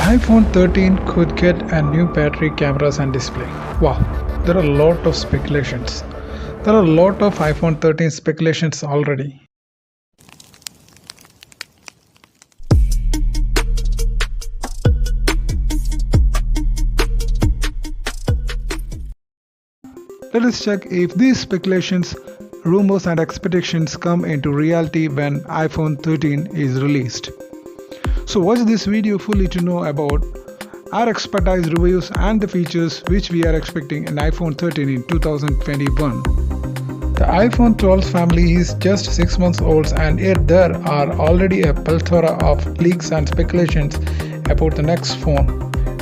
iPhone 13 could get a new battery, cameras and display. Wow, there are a lot of speculations. There are a lot of iPhone 13 speculations already. Let us check if these speculations, rumors and expectations come into reality when iPhone 13 is released. So watch this video fully to know about our expertise reviews and the features which we are expecting in iPhone 13 in 2021. The iPhone 12 family is just 6 months old and yet there are already a plethora of leaks and speculations about the next phone,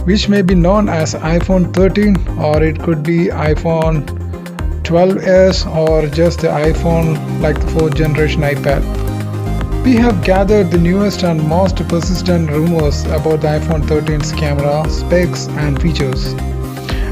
which may be known as iPhone 13 or it could be iPhone 12s or just the iPhone like the 4th generation iPad. We have gathered the newest and most persistent rumors about the iPhone 13's camera, specs and features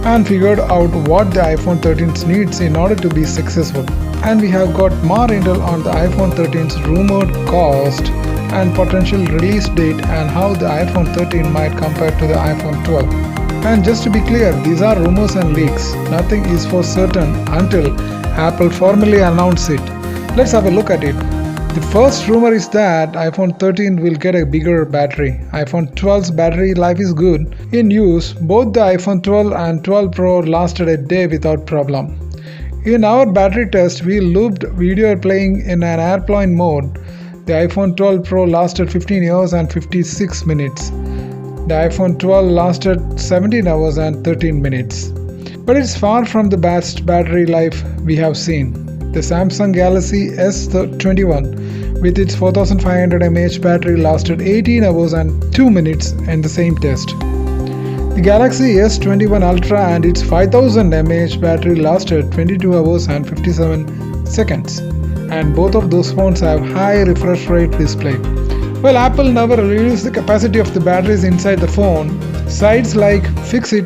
and figured out what the iPhone 13 needs in order to be successful. And we have got more intel on the iPhone 13's rumored cost and potential release date and how the iPhone 13 might compare to the iPhone 12. And just to be clear, these are rumors and leaks. Nothing is for certain until Apple formally announces it. Let's have a look at it. The first rumor is that iPhone 13 will get a bigger battery. iPhone 12's battery life is good. In use, both the iPhone 12 and 12 Pro lasted a day without problem. In our battery test, we looped video playing in an airplane mode. The iPhone 12 Pro lasted 15 hours and 56 minutes. The iPhone 12 lasted 17 hours and 13 minutes. But it's far from the best battery life we have seen. The Samsung Galaxy S21 with its 4500 mAh battery lasted 18 hours and 2 minutes in the same test. The Galaxy S21 Ultra and its 5000 mAh battery lasted 22 hours and 57 seconds. And both of those phones have high refresh rate display. Well, Apple never reveals the capacity of the batteries inside the phone. Sites like Fixit,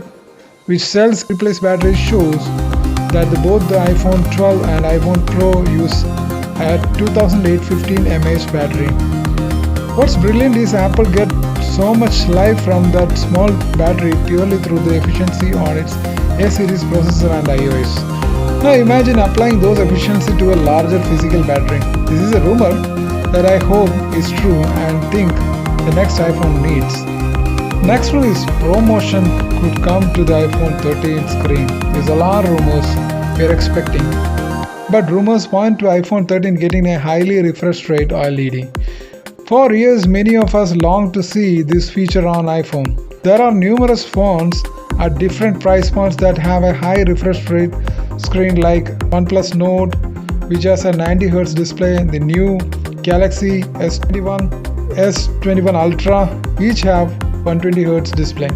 which sells replaced batteries, shows that both the iPhone 12 and iPhone Pro use a 2815 mAh battery. What's brilliant is Apple gets so much life from that small battery purely through the efficiency on its A-series processor and iOS. Now imagine applying those efficiency to a larger physical battery. This is a rumor that I hope is true and think the next iPhone needs. Next one is ProMotion could come to the iPhone 13 screen. These are all rumors we are expecting. But rumors point to iPhone 13 getting a highly refresh rate LED. For years, many of us long to see this feature on iPhone. There are numerous phones at different price points that have a high refresh rate screen like OnePlus Note, which has a 90Hz display, the new Galaxy S21, S21 Ultra, each have 120Hz display.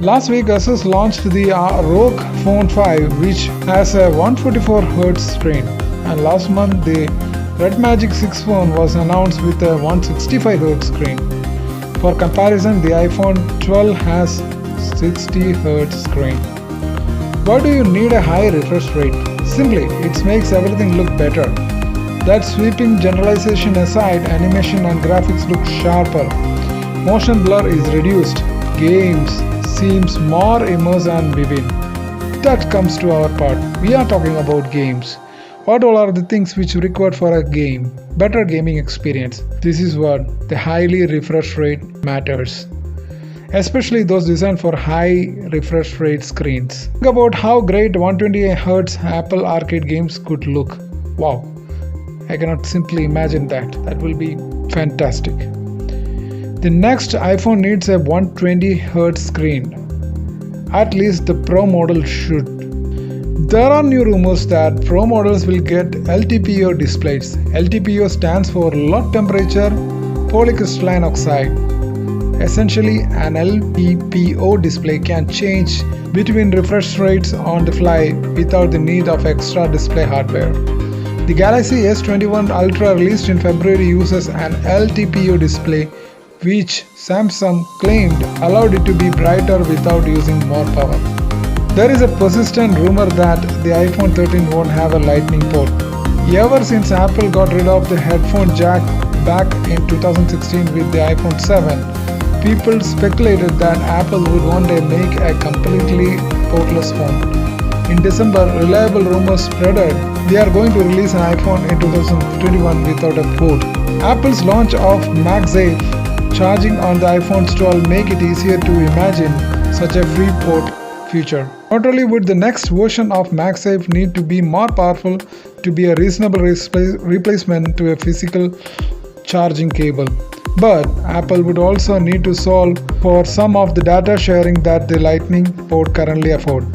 Last week, Asus launched the ROG Phone 5, which has a 144Hz screen. And last month, the Red Magic 6 phone was announced with a 165Hz screen. For comparison, the iPhone 12 has 60Hz screen. Why do you need a high refresh rate? Simply, it makes everything look better. That sweeping generalization aside, animation and graphics look sharper. Motion blur is reduced. Games seems more immersive and vivid. That comes to our part. We are talking about games. What all are the things which are required for a game? Better gaming experience. This is what the highly refresh rate matters. Especially those designed for high refresh rate screens. Think about how great 120Hz Apple Arcade games could look. Wow, I cannot simply imagine that. That will be fantastic. The next iPhone needs a 120Hz screen. At least the Pro model should. There are new rumors that Pro models will get LTPO displays. LTPO stands for low temperature polycrystalline oxide. Essentially, an LTPO display can change between refresh rates on the fly without the need of extra display hardware. The Galaxy S21 Ultra released in February uses an LTPO display, which Samsung claimed allowed it to be brighter without using more power. There is a persistent rumor that the iPhone 13 won't have a lightning port. Ever since Apple got rid of the headphone jack back in 2016 with the iPhone 7, people speculated that Apple would one day make a completely portless phone. In December, reliable rumors spreaded they are going to release an iPhone in 2021 without a port. Apple's launch of MagSafe charging on the iPhone 12 make it easier to imagine such a free port feature. Not only would the next version of MagSafe need to be more powerful to be a reasonable replacement to a physical charging cable, but Apple would also need to solve for some of the data sharing that the Lightning port currently affords.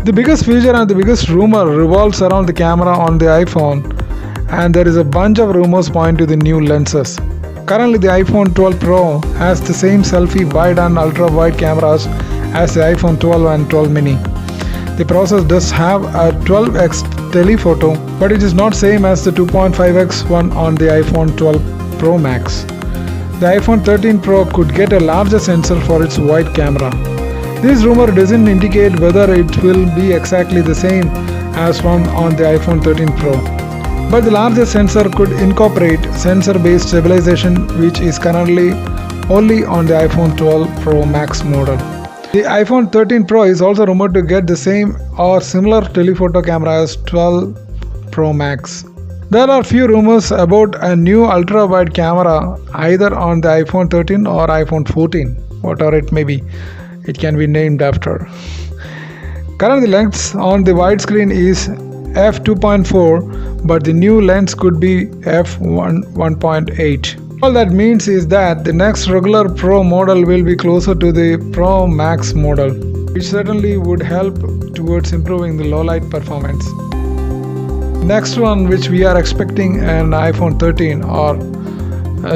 The biggest feature and the biggest rumor revolves around the camera on the iPhone, and there is a bunch of rumors pointing to the new lenses. Currently, the iPhone 12 Pro has the same selfie wide and ultra wide cameras as the iPhone 12 and 12 mini. The process does have a 12x telephoto, but it is not same as the 2.5x one on the iPhone 12 Pro Max. The iPhone 13 Pro could get a larger sensor for its wide camera. This rumor doesn't indicate whether it will be exactly the same as one on the iPhone 13 Pro. But the larger sensor could incorporate sensor-based stabilization, which is currently only on the iPhone 12 Pro Max model. The iPhone 13 Pro is also rumored to get the same or similar telephoto camera as 12 Pro Max. There are few rumors about a new ultra-wide camera either on the iPhone 13 or iPhone 14, whatever it may be. It can be named after. Currently, length on the widescreen is f2.4, but the new lens could be f1.8. All that means is that the next regular Pro model will be closer to the Pro Max model, which certainly would help towards improving the low light performance. Next one, which we are expecting an iPhone 13 or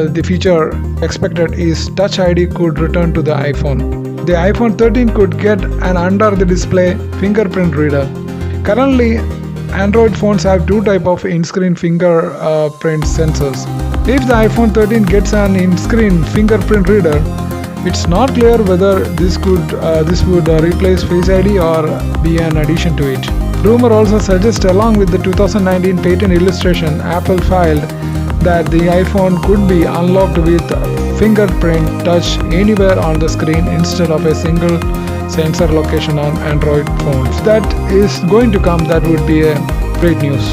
the feature expected is Touch ID could return to the iPhone. The iPhone 13 could get an under-the-display fingerprint reader. Currently, Android phones have two types of in-screen fingerprint sensors. If the iPhone 13 gets an in-screen fingerprint reader, it's not clear whether this would replace Face ID or be an addition to it. Rumor also suggests, along with the 2019 patent illustration, Apple filed that the iPhone could be unlocked with fingerprint touch anywhere on the screen instead of a single sensor location on Android phones. If that is going to come, that would be a great news.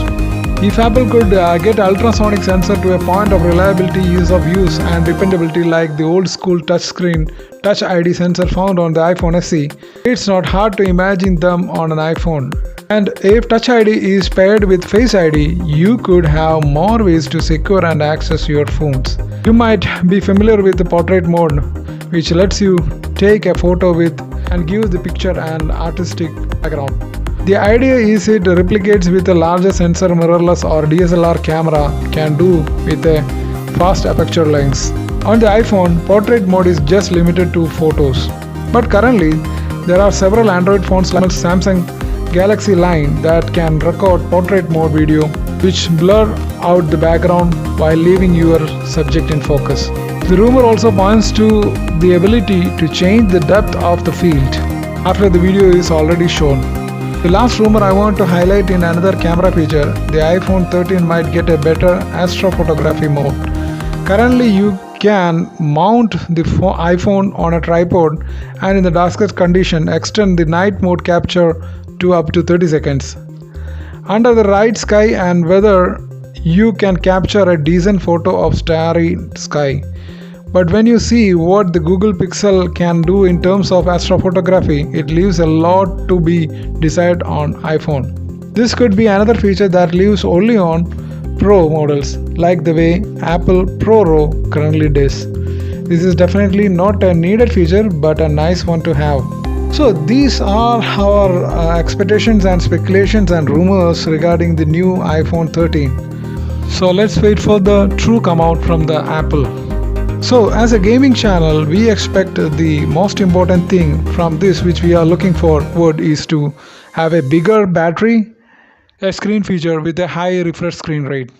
If Apple could get ultrasonic sensor to a point of reliability, ease of use and dependability like the old school touchscreen Touch ID sensor found on the iPhone SE, it's not hard to imagine them on an iPhone. And if Touch ID is paired with Face ID, you could have more ways to secure and access your phones. You might be familiar with the portrait mode, which lets you take a photo with and gives the picture an artistic background. The idea is it replicates with a larger sensor mirrorless or DSLR camera can do with a fast aperture lens. On the iPhone, portrait mode is just limited to photos. But currently, there are several Android phones like Samsung Galaxy line that can record portrait mode video, which blur out the background while leaving your subject in focus. The rumor also points to the ability to change the depth of the field after the video is already shown. The last rumor I want to highlight in another camera feature, the iPhone 13 might get a better astrophotography mode. Currently, you can mount the iPhone on a tripod and in the darkest condition extend the night mode capture to up to 30 seconds. Under the right sky and weather, you can capture a decent photo of starry sky. But when you see what the Google Pixel can do in terms of astrophotography, it leaves a lot to be decided on iPhone. This could be another feature that lives only on Pro models, like the way Apple ProRAW currently does. This is definitely not a needed feature, but a nice one to have. So these are our expectations and speculations and rumors regarding the new iPhone 13. So let's wait for the true come out from the Apple. So as a gaming channel, we expect the most important thing from this which we are looking forward is to have a bigger battery, a screen feature with a high refresh screen rate.